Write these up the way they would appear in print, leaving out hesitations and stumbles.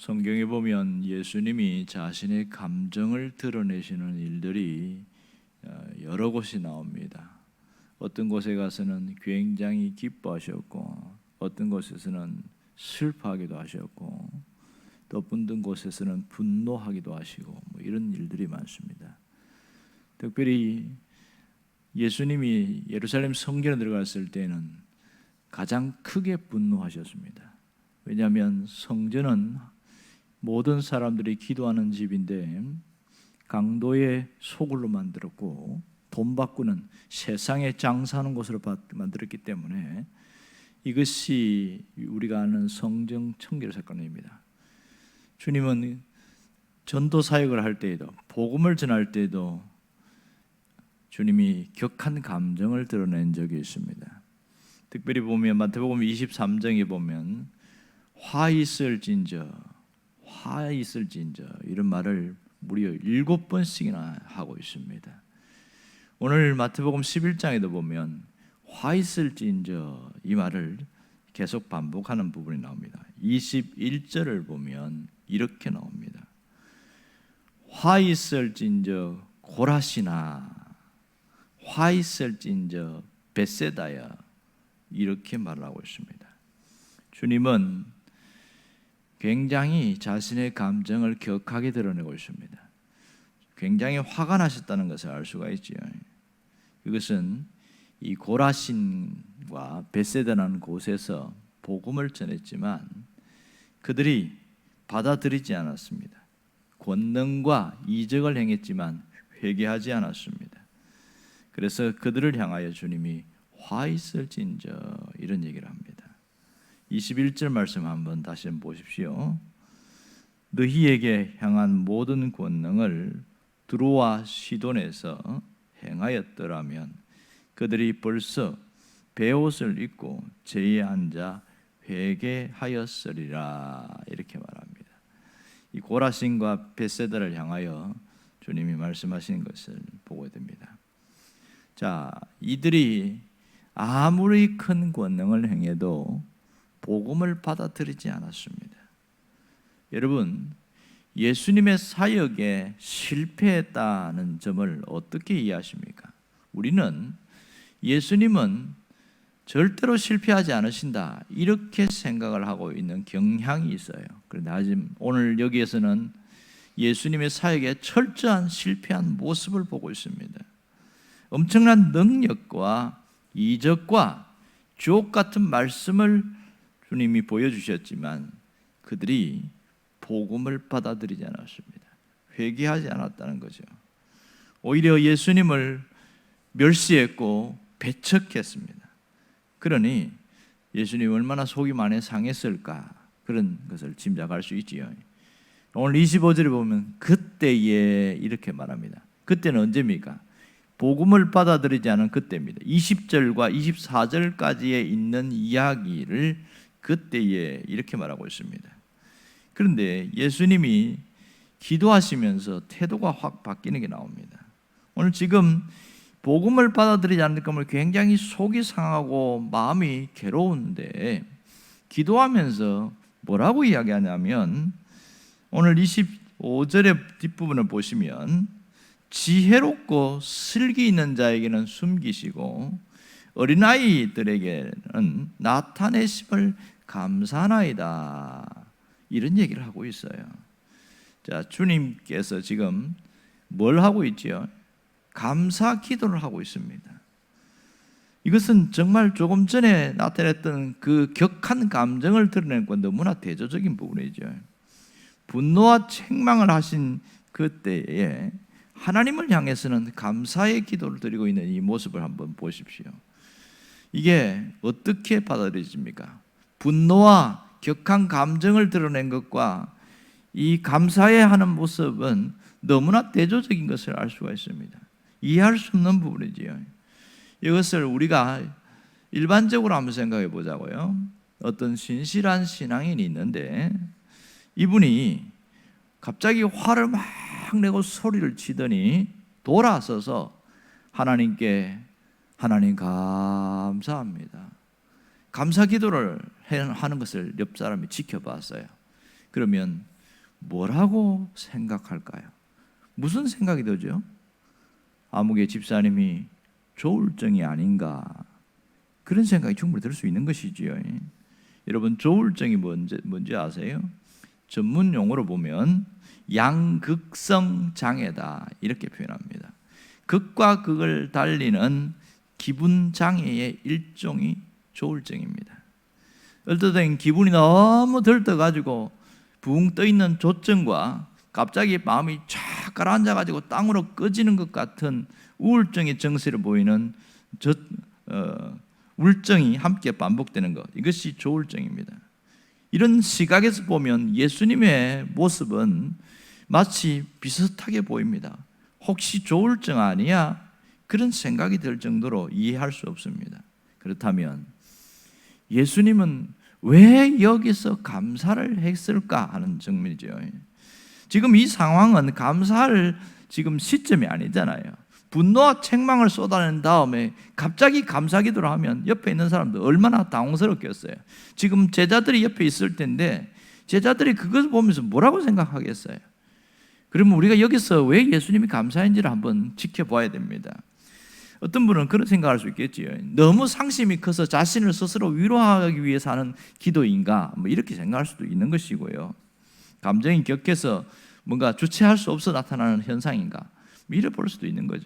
성경에 보면 예수님이 자신의 감정을 드러내시는 일들이 여러 곳이 나옵니다. 어떤 곳에 가서는 굉장히 기뻐하셨고, 어떤 곳에서는 슬퍼하기도 하셨고, 또 어떤 곳에서는 분노하기도 하시고, 이런 일들이 많습니다. 특별히 예수님이 예루살렘 성전에 들어갔을 때는 가장 크게 분노하셨습니다. 왜냐하면 성전은 모든 사람들이 기도하는 집인데 강도의 소굴로 만들었고 돈 바꾸는 세상에 장사하는 곳으로 만들었기 때문에 이것이 우리가 아는 성전 청결 사건입니다. 주님은 전도 사역을 할 때에도 복음을 전할 때에도 주님이 격한 감정을 드러낸 적이 있습니다. 특별히 보면 마태복음 23장에 보면 화 있을진저 이런 말을 무려 7번씩이나 하고 있습니다. 오늘 마태복음 11장에도 보면 화 있을진저 이 말을 계속 반복하는 부분이 나옵니다. 21절을 보면 이렇게 나옵니다. 화 있을진저 고라시나 화 있을진저 벳세다야 이렇게 말하고 있습니다. 주님은 굉장히 자신의 감정을 격하게 드러내고 있습니다. 굉장히 화가 나셨다는 것을 알 수가 있지요. 이것은 이 고라신과 벳세다라는 곳에서 복음을 전했지만 그들이 받아들이지 않았습니다. 권능과 이적을 행했지만 회개하지 않았습니다. 그래서 그들을 향하여 주님이 화 있을진저 이런 얘기를 합니다. 21절 말씀 한번 다시 보십시오. 너희에게 향한 모든 권능을 두로와 시돈에서 행하였더라면 그들이 벌써 베옷을 입고 제에 앉아 회개하였으리라 이렇게 말합니다. 이 고라신과 벳세다를 향하여 주님이 말씀하시는 것을 보게 됩니다. 자, 이들이 아무리 큰 권능을 행해도 복음을 받아들이지 않았습니다. 여러분, 예수님의 사역에 실패했다는 점을 어떻게 이해하십니까? 우리는 예수님은 절대로 실패하지 않으신다 이렇게 생각을 하고 있는 경향이 있어요. 그런데 오늘 여기에서는 예수님의 사역에 철저한 실패한 모습을 보고 있습니다. 엄청난 능력과 이적과 주옥 같은 말씀을 주님이 보여주셨지만 그들이 복음을 받아들이지 않았습니다. 회개하지 않았다는 거죠. 오히려 예수님을 멸시했고 배척했습니다. 그러니 예수님이 얼마나 속이 많이 상했을까 그런 것을 짐작할 수 있지요. 오늘 25절에 보면 그때에 이렇게 말합니다. 그때는 언제입니까? 복음을 받아들이지 않은 그때입니다. 20절과 24절까지에 있는 이야기를 그때에 이렇게 말하고 있습니다. 그런데 예수님이 기도하시면서 태도가 확 바뀌는 게 나옵니다. 오늘 지금 복음을 받아들이지 않는 것을 굉장히 속이 상하고 마음이 괴로운데 기도하면서 뭐라고 이야기하냐면 오늘 25절의 뒷부분을 보시면 지혜롭고 슬기 있는 자에게는 숨기시고 어린아이들에게는 나타내심을 감사하나이다 이런 얘기를 하고 있어요. 자, 주님께서 지금 뭘 하고 있지요? 감사 기도를 하고 있습니다. 이것은 정말 조금 전에 나타냈던 그 격한 감정을 드러내는 건 너무나 대조적인 부분이죠. 분노와 책망을 하신 그때에 하나님을 향해서는 감사의 기도를 드리고 있는 이 모습을 한번 보십시오. 이게 어떻게 받아들여집니까? 분노와 격한 감정을 드러낸 것과 이 감사해 하는 모습은 너무나 대조적인 것을 알 수가 있습니다. 이해할 수 없는 부분이지요. 이것을 우리가 일반적으로 한번 생각해 보자고요. 어떤 신실한 신앙인이 있는데 이분이 갑자기 화를 막 내고 소리를 치더니 돌아서서 하나님께 하나님 감사합니다. 감사 기도를 하는 것을 옆 사람이 지켜봤어요. 그러면 뭐라고 생각할까요? 무슨 생각이 들죠? 아무개 집사님이 조울증이 아닌가, 그런 생각이 충분히 들 수 있는 것이지요. 여러분, 조울증이 뭔지 아세요? 전문 용어로 보면 양극성 장애다, 이렇게 표현합니다. 극과 극을 달리는 기분 장애의 일종이 조울증입니다. 어떨 땐 기분이 너무 들떠가지고 붕 떠있는 조증과 갑자기 마음이 쫙 가라앉아가지고 땅으로 꺼지는 것 같은 우울증의 증세를 보이는 울증이 함께 반복되는 것, 이것이 조울증입니다. 이런 시각에서 보면 예수님의 모습은 마치 비슷하게 보입니다. 혹시 조울증 아니야? 그런 생각이 들 정도로 이해할 수 없습니다. 그렇다면 예수님은 왜 여기서 감사를 했을까 하는 측면이죠. 지금 이 상황은 감사할 지금 시점이 아니잖아요. 분노와 책망을 쏟아낸 다음에 갑자기 감사 기도를 하면 옆에 있는 사람들 얼마나 당황스럽겠어요. 지금 제자들이 옆에 있을 텐데 제자들이 그것을 보면서 뭐라고 생각하겠어요? 그러면 우리가 여기서 왜 예수님이 감사한지를 한번 지켜봐야 됩니다. 어떤 분은 그런 생각할 수 있겠지요. 너무 상심이 커서 자신을 스스로 위로하기 위해서 하는 기도인가, 이렇게 생각할 수도 있는 것이고요. 감정이 격해서 뭔가 주체할 수 없어 나타나는 현상인가, 이래 볼 수도 있는 거죠.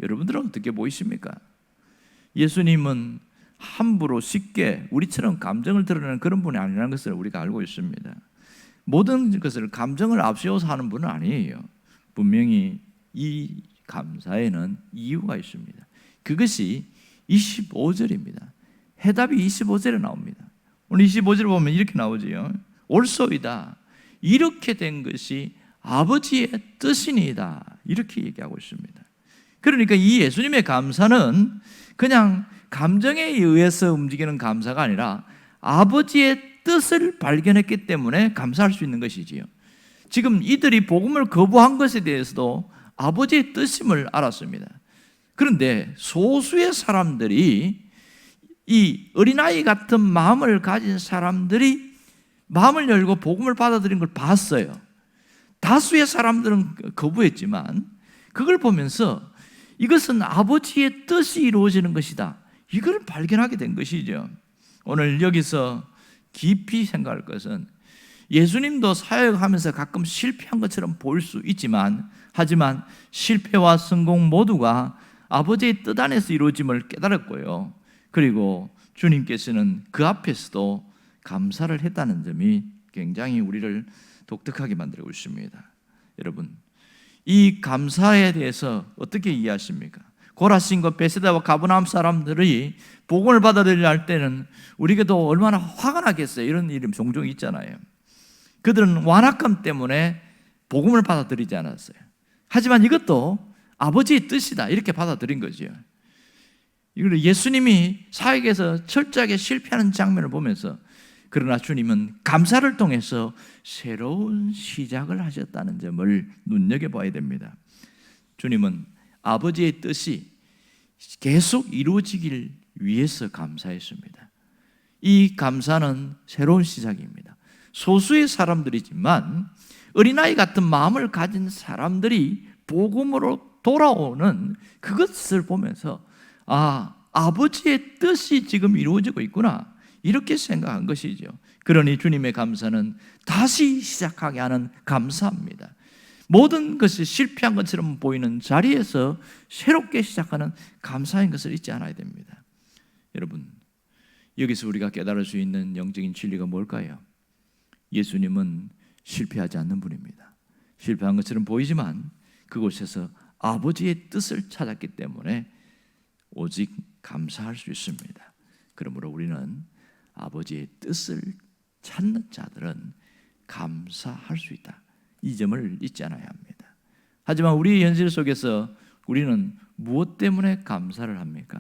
여러분들은 어떻게 보이십니까? 예수님은 함부로 쉽게 우리처럼 감정을 드러내는 그런 분이 아니라는 것을 우리가 알고 있습니다. 모든 것을 감정을 앞세워서 하는 분은 아니에요. 분명히 이 감사에는 이유가 있습니다. 그것이 25절입니다. 해답이 25절에 나옵니다. 오늘 25절을 보면 이렇게 나오지요. 옳소이다. 이렇게 된 것이 아버지의 뜻이니이다, 이렇게 얘기하고 있습니다. 그러니까 이 예수님의 감사는 그냥 감정에 의해서 움직이는 감사가 아니라 아버지의 뜻을 발견했기 때문에 감사할 수 있는 것이지요. 지금 이들이 복음을 거부한 것에 대해서도 아버지의 뜻임을 알았습니다. 그런데 소수의 사람들이, 이 어린아이 같은 마음을 가진 사람들이 마음을 열고 복음을 받아들인 걸 봤어요. 다수의 사람들은 거부했지만 그걸 보면서 이것은 아버지의 뜻이 이루어지는 것이다, 이걸 발견하게 된 것이죠. 오늘 여기서 깊이 생각할 것은 예수님도 사역하면서 가끔 실패한 것처럼 보일 수 있지만, 하지만 실패와 성공 모두가 아버지의 뜻 안에서 이루어짐을 깨달았고요. 그리고 주님께서는 그 앞에서도 감사를 했다는 점이 굉장히 우리를 독특하게 만들고 있습니다. 여러분, 이 감사에 대해서 어떻게 이해하십니까? 고라신과 베세다와 가버나움 사람들이 복음을 받아들이려 할 때는 우리에게도 얼마나 화가 나겠어요. 이런 일이 종종 있잖아요. 그들은 완악감 때문에 복음을 받아들이지 않았어요. 하지만 이것도 아버지의 뜻이다, 이렇게 받아들인 거죠. 이걸 예수님이 사역에서 철저하게 실패하는 장면을 보면서, 그러나 주님은 감사를 통해서 새로운 시작을 하셨다는 점을 눈여겨봐야 됩니다. 주님은 아버지의 뜻이 계속 이루어지길 위해서 감사했습니다. 이 감사는 새로운 시작입니다. 소수의 사람들이지만 어린아이 같은 마음을 가진 사람들이 복음으로 돌아오는 그것을 보면서, 아버지의 뜻이 지금 이루어지고 있구나, 이렇게 생각한 것이죠. 그러니 주님의 감사는 다시 시작하게 하는 감사입니다. 모든 것이 실패한 것처럼 보이는 자리에서 새롭게 시작하는 감사인 것을 잊지 않아야 됩니다. 여러분, 여기서 우리가 깨달을 수 있는 영적인 진리가 뭘까요? 예수님은 실패하지 않는 분입니다. 실패한 것처럼 보이지만 그곳에서 아버지의 뜻을 찾았기 때문에 오직 감사할 수 있습니다. 그러므로 우리는 아버지의 뜻을 찾는 자들은 감사할 수 있다, 이 점을 잊지 않아야 합니다. 하지만 우리 현실 속에서 우리는 무엇 때문에 감사를 합니까?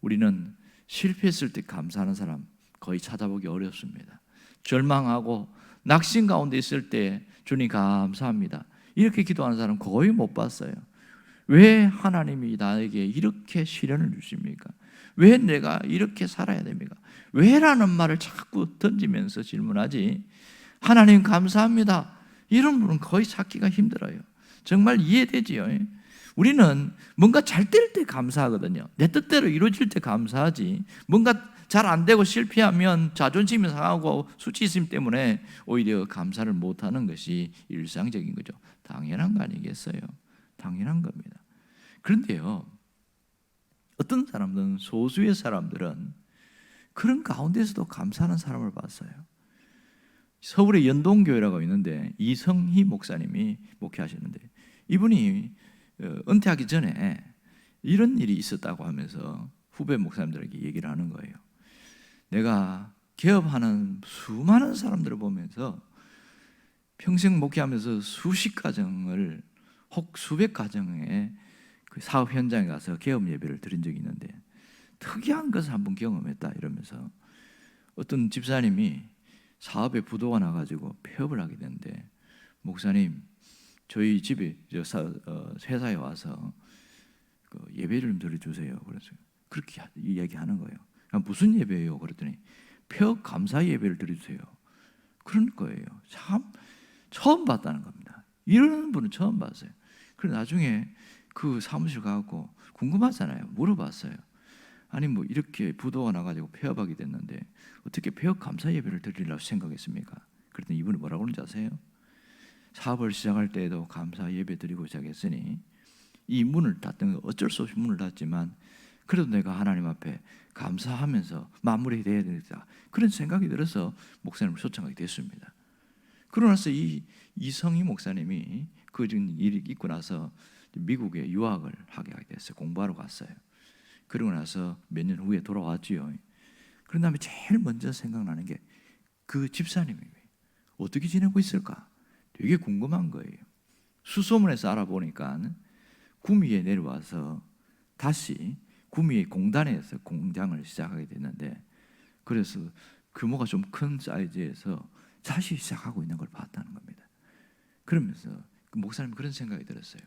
우리는 실패했을 때 감사하는 사람 거의 찾아보기 어렵습니다. 절망하고 낙심 가운데 있을 때 주님 감사합니다, 이렇게 기도하는 사람 거의 못 봤어요. 왜 하나님이 나에게 이렇게 시련을 주십니까? 왜 내가 이렇게 살아야 됩니까? 왜라는 말을 자꾸 던지면서 질문하지, 하나님 감사합니다, 이런 분은 거의 찾기가 힘들어요. 정말 이해되지요. 우리는 뭔가 잘 될 때 감사하거든요. 내 뜻대로 이루어질 때 감사하지, 뭔가 잘 안 되고 실패하면 자존심이 상하고 수치심 때문에 오히려 감사를 못하는 것이 일상적인 거죠. 당연한 거 아니겠어요? 당연한 겁니다. 그런데요, 어떤 사람들은, 소수의 사람들은 그런 가운데서도 감사하는 사람을 봤어요. 서울에 연동교회라고 있는데 이성희 목사님이 목회하시는데, 이분이 은퇴하기 전에 이런 일이 있었다고 하면서 후배 목사님들에게 얘기를 하는 거예요. 내가 개업하는 수많은 사람들을 보면서 평생 목회하면서 수십 가정을, 혹 수백 가정의 그 사업 현장에 가서 개업 예배를 드린 적이 있는데 특이한 것을 한번 경험했다 이러면서, 어떤 집사님이 사업에 부도가 나가지고 폐업을 하게 됐는데, 목사님, 저희 집에 회사에 와서 그 예배를 좀 드려주세요. 그래서 그렇게 이야기하는 거예요. 무슨 예배예요? 그랬더니 폐업 감사 예배를 드려주세요. 그런 거예요. 참 처음 봤다는 겁니다. 이러는 분은 처음 봤어요. 그래서 나중에 그 사무실 가고 궁금하잖아요. 물어봤어요. 아니 뭐 이렇게 부도가 나가지고 폐업하게 됐는데 어떻게 폐업 감사 예배를 드리려고 생각했습니까? 그랬더니 이분이 뭐라고 그러는지 아세요? 사업을 시작할 때에도 감사 예배 드리고 시작했으니 이 문을 닫던 거, 어쩔 수 없이 문을 닫지만 그래도 내가 하나님 앞에 감사하면서 마무리해야 되겠다, 그런 생각이 들어서 목사님을 초청하게 됐습니다. 그러고 나서 이 이성희 목사님이 그 일이 있고 나서 미국에 유학을 하게 됐어요. 공부하러 갔어요. 그러고 나서 몇 년 후에 돌아왔지요. 그런 다음에 제일 먼저 생각나는 게 그 집사님이 어떻게 지내고 있을까 되게 궁금한 거예요. 수소문에서 알아보니까 구미에 내려와서 다시 구미 공단에서 공장을 시작하게 됐는데, 그래서 규모가 좀 큰 사이즈에서 다시 시작하고 있는 걸 봤다는 겁니다. 그러면서 그 목사님 그런 생각이 들었어요.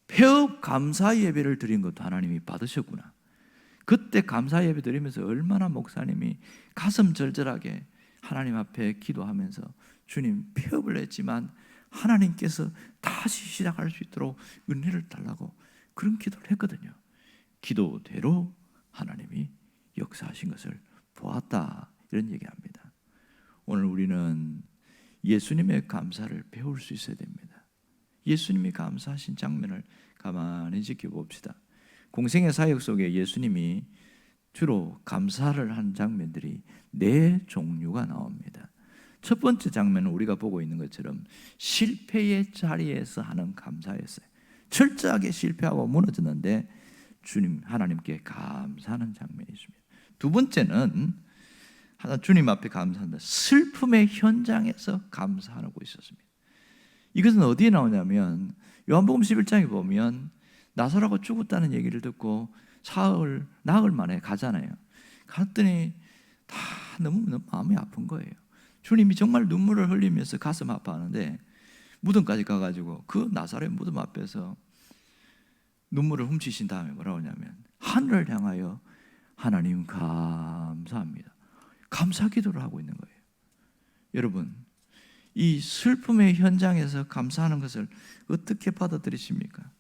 폐업 감사 예배를 드린 것도 하나님이 받으셨구나. 그때 감사 예배 드리면서 얼마나 목사님이 가슴 절절하게 하나님 앞에 기도하면서, 주님, 폐업을 했지만 하나님께서 다시 시작할 수 있도록 은혜를 달라고 그런 기도를 했거든요. 기도대로 하나님이 역사하신 것을 보았다, 이런 얘기합니다. 오늘 우리는 예수님의 감사를 배울 수 있어야 됩니다. 예수님이 감사하신 장면을 가만히 지켜봅시다. 공생의 사역 속에 예수님이 주로 감사를 한 장면들이 4종류가 나옵니다. 첫 번째 장면은 우리가 보고 있는 것처럼 실패의 자리에서 하는 감사였어요. 철저하게 실패하고 무너졌는데 주님, 하나님께 감사하는 장면이 있습니다. 두 번째는 주님 앞에 감사한다, 슬픔의 현장에서 감사하고 있었습니다. 이것은 어디에 나오냐면 요한복음 11장에 보면 나사로가 죽었다는 얘기를 듣고 나흘 만에 가잖아요. 갔더니 다 너무 마음이 아픈 거예요. 주님이 정말 눈물을 흘리면서 가슴 아파하는데 무덤까지 가가지고 그 나사로의 무덤 앞에서 눈물을 훔치신 다음에 뭐라고 하냐면 하늘을 향하여 하나님 감사합니다, 감사 기도를 하고 있는 거예요. 여러분, 이 슬픔의 현장에서 감사하는 것을 어떻게 받아들이십니까?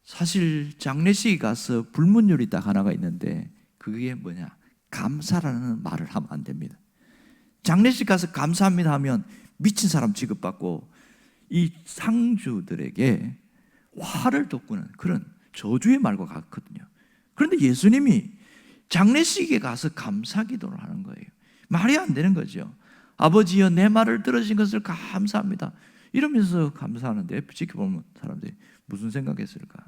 사실 장례식에 가서 불문율이 딱 하나가 있는데 그게 뭐냐? 감사라는 말을 하면 안 됩니다. 장례식 가서 감사합니다 하면 미친 사람 취급받고 이 상주들에게 화를 돋구는 그런 저주의 말과 같거든요. 그런데 예수님이 장례식에 가서 감사 기도를 하는 거예요. 말이 안 되는 거죠. 아버지여, 내 말을 들으신 것을 감사합니다, 이러면서 감사하는데 지켜보면 사람들이 무슨 생각했을까?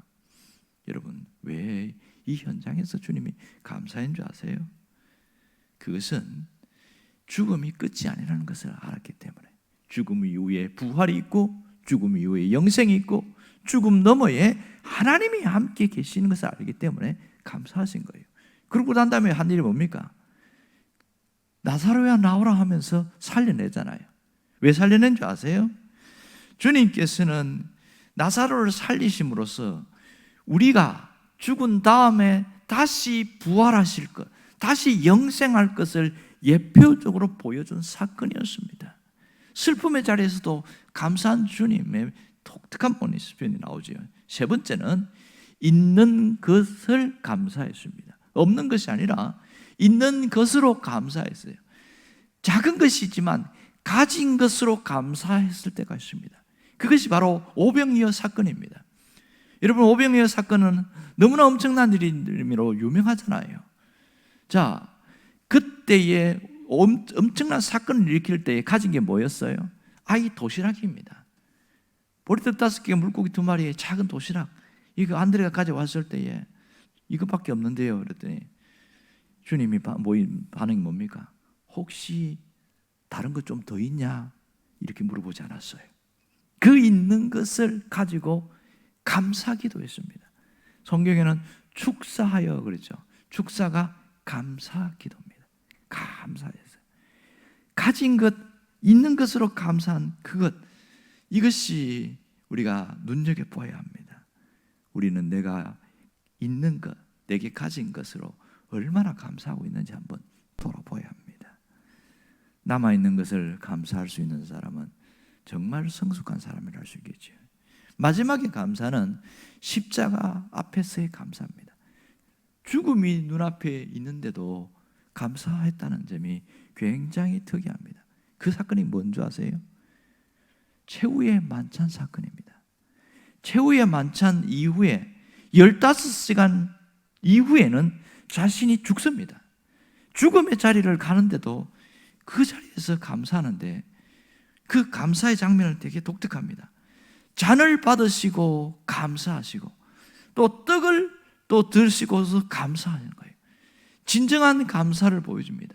여러분, 왜 이 현장에서 주님이 감사한 줄 아세요? 그것은 죽음이 끝이 아니라는 것을 알았기 때문에, 죽음 이후에 부활이 있고 죽음 이후에 영생이 있고 죽음 너머에 하나님이 함께 계시는 것을 알기 때문에 감사하신 거예요. 그러고 난 다음에 한 일이 뭡니까? 나사로야 나오라 하면서 살려내잖아요. 왜 살려낸 줄 아세요? 주님께서는 나사로를 살리심으로써 우리가 죽은 다음에 다시 부활하실 것, 다시 영생할 것을 예표적으로 보여준 사건이었습니다. 슬픔의 자리에서도 감사한 주님의 독특한 모습이 나오죠. 세 번째는 있는 것을 감사했습니다. 없는 것이 아니라 있는 것으로 감사했어요. 작은 것이지만 가진 것으로 감사했을 때가 있습니다. 그것이 바로 오병이어 사건입니다. 여러분, 오병이어 사건은 너무나 엄청난 일임으로 유명하잖아요. 자, 그때에 엄청난 사건을 일으킬 때에 가진 게 뭐였어요? 아이 도시락입니다. 보리떡 5개, 물고기 2마리에 작은 도시락. 이거 안드레가 가져왔을 때에 이것밖에 없는데요. 그랬더니 주님이 반응이 뭡니까? 혹시 다른 것 좀 더 있냐? 이렇게 물어보지 않았어요. 그 있는 것을 가지고 감사기도 했습니다. 성경에는 축사하여 그랬죠. 축사가 감사기도입니다. 감사했어요. 가진 것, 있는 것으로 감사한 그것, 이것이 우리가 눈여겨보아야 합니다. 우리는 내가 있는 것, 내게 가진 것으로 얼마나 감사하고 있는지 한번 돌아보아야 합니다. 남아있는 것을 감사할 수 있는 사람은 정말 성숙한 사람이라 할 수 있겠죠. 마지막에 감사는 십자가 앞에서의 감사입니다. 죽음이 눈앞에 있는데도 감사했다는 점이 굉장히 특이합니다. 그 사건이 뭔지 아세요? 최후의 만찬 사건입니다. 최후의 만찬 이후에 15시간 이후에는 자신이 죽습니다. 죽음의 자리를 가는데도 그 자리에서 감사하는데 그 감사의 장면은 되게 독특합니다. 잔을 받으시고 감사하시고 또 떡을 또 드시고서 감사하는 거예요. 진정한 감사를 보여줍니다.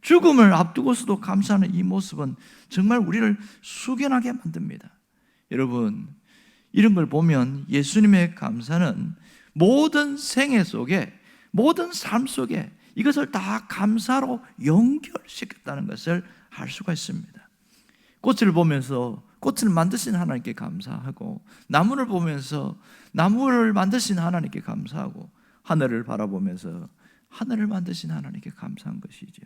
죽음을 앞두고서도 감사하는 이 모습은 정말 우리를 숙연하게 만듭니다. 여러분, 이런 걸 보면 예수님의 감사는 모든 생애 속에, 모든 삶 속에 이것을 다 감사로 연결시켰다는 것을 알 수가 있습니다. 꽃을 보면서 꽃을 만드신 하나님께 감사하고, 나무를 보면서 나무를 만드신 하나님께 감사하고, 하늘을 바라보면서 하늘을 만드신 하나님께 감사한 것이죠.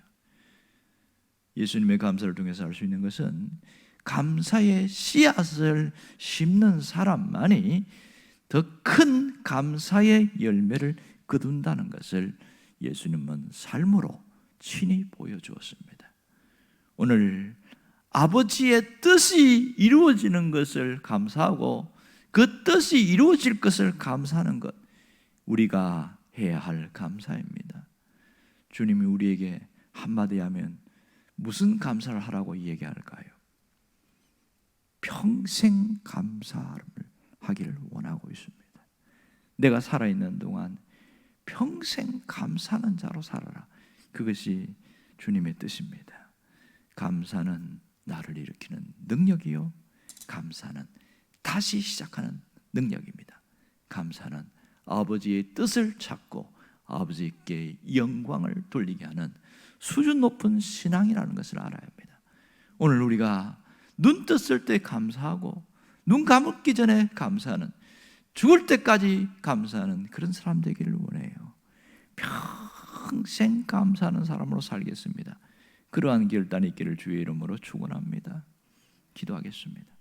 예수님의 감사를 통해서 알 수 있는 것은 감사의 씨앗을 심는 사람만이 더 큰 감사의 열매를 거둔다는 것을 예수님은 삶으로 친히 보여주었습니다. 오늘 아버지의 뜻이 이루어지는 것을 감사하고 그 뜻이 이루어질 것을 감사하는 것, 우리가 해야 할 감사입니다. 주님이 우리에게 한마디 하면 무슨 감사를 하라고 얘기할까요? 평생 감사를 하기를 원하고 있습니다. 내가 살아있는 동안 평생 감사하는 자로 살아라. 그것이 주님의 뜻입니다. 감사는 나를 일으키는 능력이요, 감사는 다시 시작하는 능력입니다. 감사는 아버지의 뜻을 찾고 아버지께 영광을 돌리게 하는 수준 높은 신앙이라는 것을 알아야 합니다. 오늘 우리가 눈 떴을 때 감사하고 눈 감기 전에 감사하는, 죽을 때까지 감사하는 그런 사람 되기를 원해요. 평생 감사하는 사람으로 살겠습니다. 그러한 결단이 있기를 주의 이름으로 축원합니다. 기도하겠습니다.